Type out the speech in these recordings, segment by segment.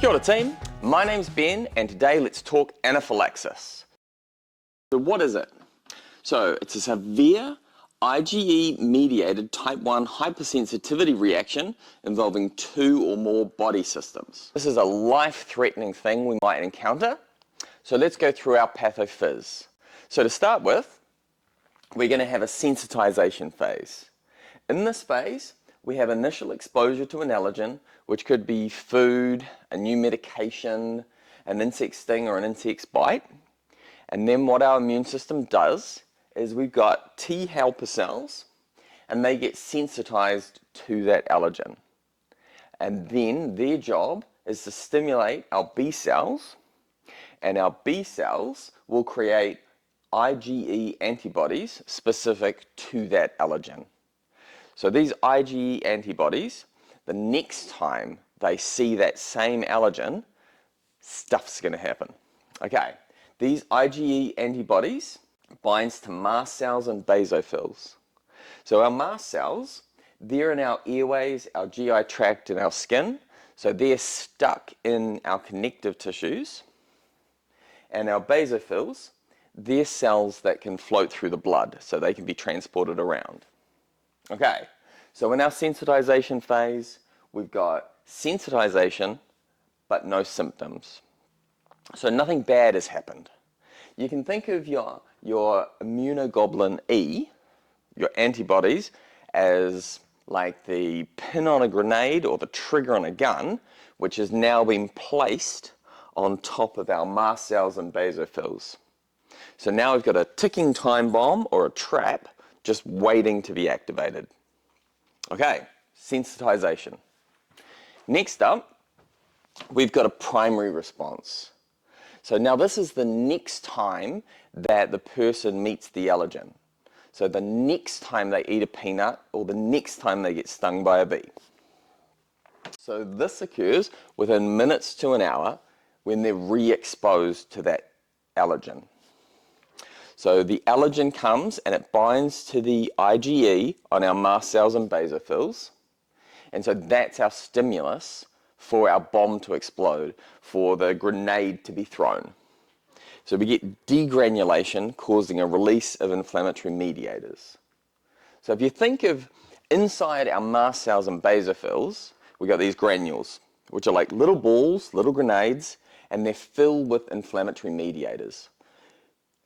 Kia ora team, my name's Ben and today let's talk anaphylaxis. So what is it? So it's a severe IgE-mediated type 1 hypersensitivity reaction involving 2 or more body systems. This is a life-threatening thing we might encounter. So let's go through our pathophys. So to start with, we're going to have a sensitization phase. In this phase, we have initial exposure to an allergen, which could be food, a new medication, an insect sting or an insect's bite. And then what our immune system does is we've got T helper cells and they get sensitized to that allergen. And then their job is to stimulate our B cells, and our B cells will create IgE antibodies specific to that allergen. So these IgE antibodies, the next time they see that same allergen, stuff's going to happen. Okay, these IgE antibodies binds to mast cells and basophils. So our mast cells, they're in our airways, our GI tract and our skin. So they're stuck in our connective tissues. And our basophils, they're cells that can float through the blood, so they can be transported around. Okay, so in our sensitization phase, we've got sensitization, but no symptoms. So nothing bad has happened. You can think of your immunoglobulin E, your antibodies, as like the pin on a grenade or the trigger on a gun, which has now been placed on top of our mast cells and basophils. So now we've got a ticking time bomb or a trap just waiting to be activated. Okay, sensitization. Next up, we've got a primary response. So now this is the next time that the person meets the allergen. So the next time they eat a peanut or the next time they get stung by a bee. So this occurs within minutes to an hour when they're re-exposed to that allergen. So the allergen comes and it binds to the IgE on our mast cells and basophils. And so that's our stimulus for our bomb to explode, for the grenade to be thrown. So we get degranulation causing a release of inflammatory mediators. So if you think of inside our mast cells and basophils, we got these granules, which are like little balls, little grenades, and they're filled with inflammatory mediators.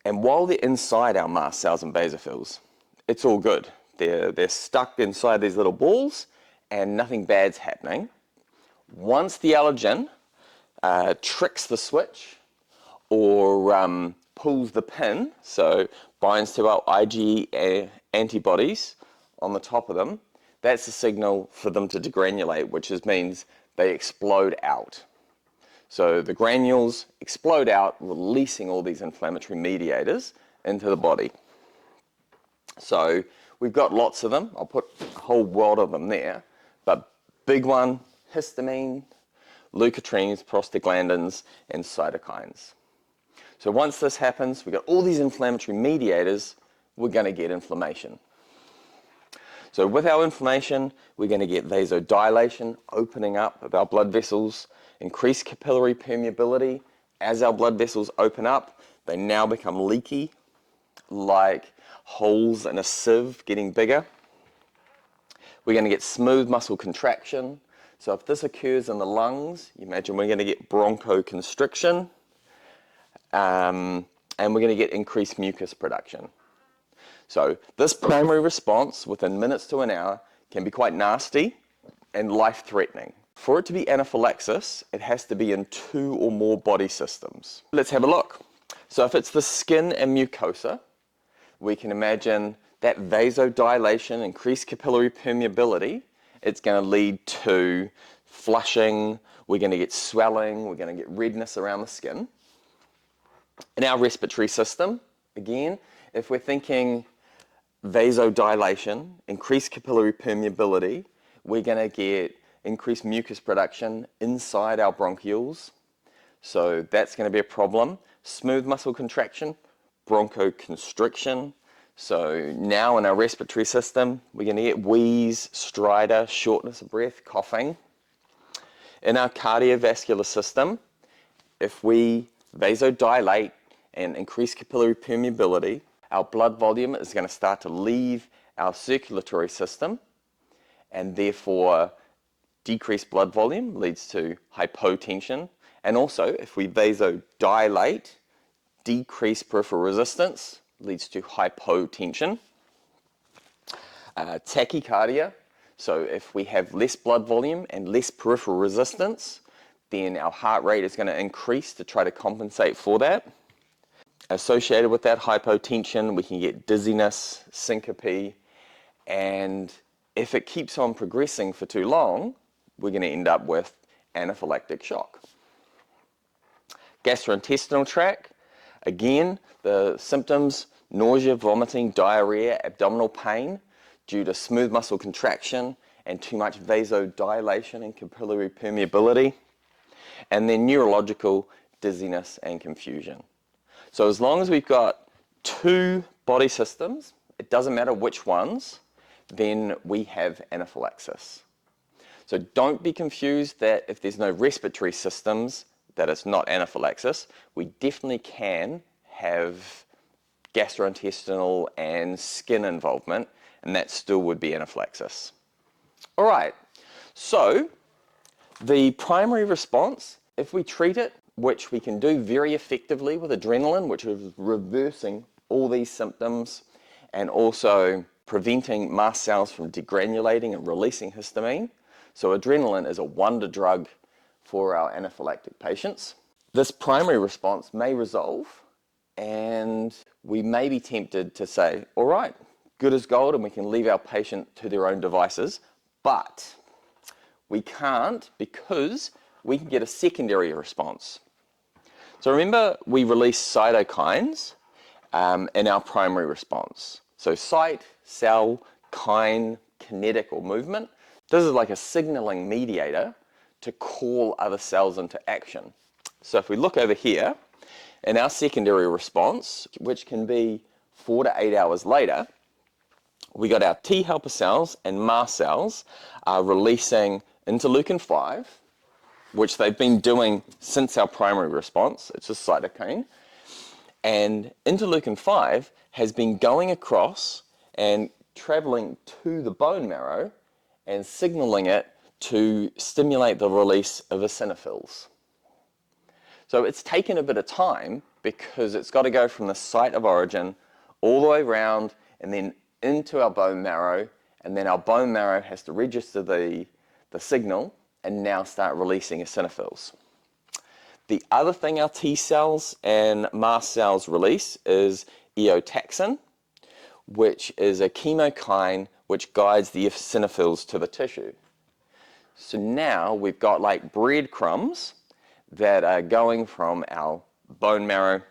And while they're inside our mast cells and basophils, it's all good. They're stuck inside these little balls and nothing bad's happening. Once the allergen tricks the switch or pulls the pin, so binds to our IgE antibodies on the top of them, that's a signal for them to degranulate, which means they explode out. So the granules explode out, releasing all these inflammatory mediators into the body. So we've got lots of them. I'll put a whole world of them there. But big one, histamine, leukotrienes, prostaglandins, and cytokines. So once this happens, we've got all these inflammatory mediators, we're going to get inflammation. So with our inflammation, we're going to get vasodilation, opening up of our blood vessels, increased capillary permeability. As our blood vessels open up, they now become leaky, like holes in a sieve getting bigger. We're going to get smooth muscle contraction. So if this occurs in the lungs, you imagine we're going to get bronchoconstriction, and we're going to get increased mucus production. So this primary response within minutes to an hour can be quite nasty and life-threatening. For it to be anaphylaxis, it has to be in 2 or more body systems. Let's have a look. So if it's the skin and mucosa, we can imagine that vasodilation, increased capillary permeability, it's going to lead to flushing, we're going to get swelling, we're going to get redness around the skin. In our respiratory system, again, if we're thinking vasodilation, increased capillary permeability, we're going to get increased mucus production inside our bronchioles. So that's going to be a problem. Smooth muscle contraction, bronchoconstriction. So now in our respiratory system, we're going to get wheeze, stridor, shortness of breath, coughing. in our cardiovascular system, if we vasodilate and increase capillary permeability, our blood volume is going to start to leave our circulatory system, and therefore decreased blood volume leads to hypotension. And also, if we vasodilate, decreased peripheral resistance leads to hypotension. Tachycardia, so if we have less blood volume and less peripheral resistance, then our heart rate is going to increase to try to compensate for that. Associated with that hypotension, we can get dizziness, syncope, and if it keeps on progressing for too long, we're going to end up with anaphylactic shock. Gastrointestinal tract, again, the symptoms: nausea, vomiting, diarrhea, abdominal pain due to smooth muscle contraction and too much vasodilation and capillary permeability. And then neurological, dizziness and confusion. So as long as we've got two body systems, it doesn't matter which ones, then we have anaphylaxis. So don't be confused that if there's no respiratory systems, that it's not anaphylaxis. We definitely can have gastrointestinal and skin involvement, and that still would be anaphylaxis. All right, so the primary response, if we treat it, which we can do very effectively with adrenaline, which is reversing all these symptoms and also preventing mast cells from degranulating and releasing histamine. So adrenaline is a wonder drug for our anaphylactic patients. This primary response may resolve, and we may be tempted to say, all right, good as gold, and we can leave our patient to their own devices, but we can't, because we can get a secondary response. So remember, we release cytokines in our primary response. So cyte, cell, kine, kinetic or movement. This is like a signaling mediator to call other cells into action. So if we look over here, in our secondary response, which can be 4 to 8 hours later, we got our T helper cells and mast cells are releasing interleukin-5, which they've been doing since our primary response. It's a cytokine. And interleukin-5 has been going across and traveling to the bone marrow and signaling it to stimulate the release of eosinophils. So it's taken a bit of time because it's got to go from the site of origin all the way around and then into our bone marrow, and then our bone marrow has to register the signal and now start releasing eosinophils. The other thing our T cells and mast cells release is eotaxin, which is a chemokine which guides the eosinophils to the tissue. So now we've got like breadcrumbs that are going from our bone marrow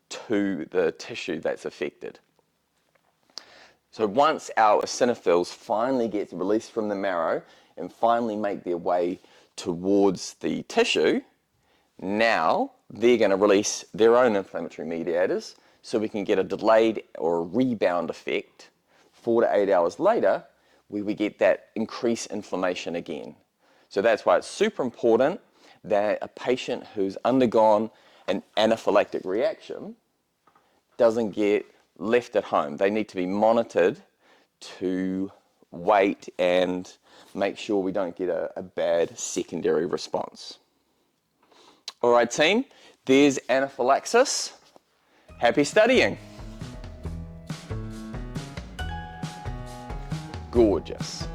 to the tissue that's affected. So once our eosinophils finally get released from the marrow and finally make their way towards the tissue, now they're going to release their own inflammatory mediators, so we can get a delayed or a rebound effect 4 to 8 hours later, where we get that increased inflammation again. So that's why it's super important that a patient who's undergone an anaphylactic reaction doesn't get left at home. They need to be monitored to wait and make sure we don't get a bad secondary response. All right, team, there's anaphylaxis. Happy studying. Gorgeous.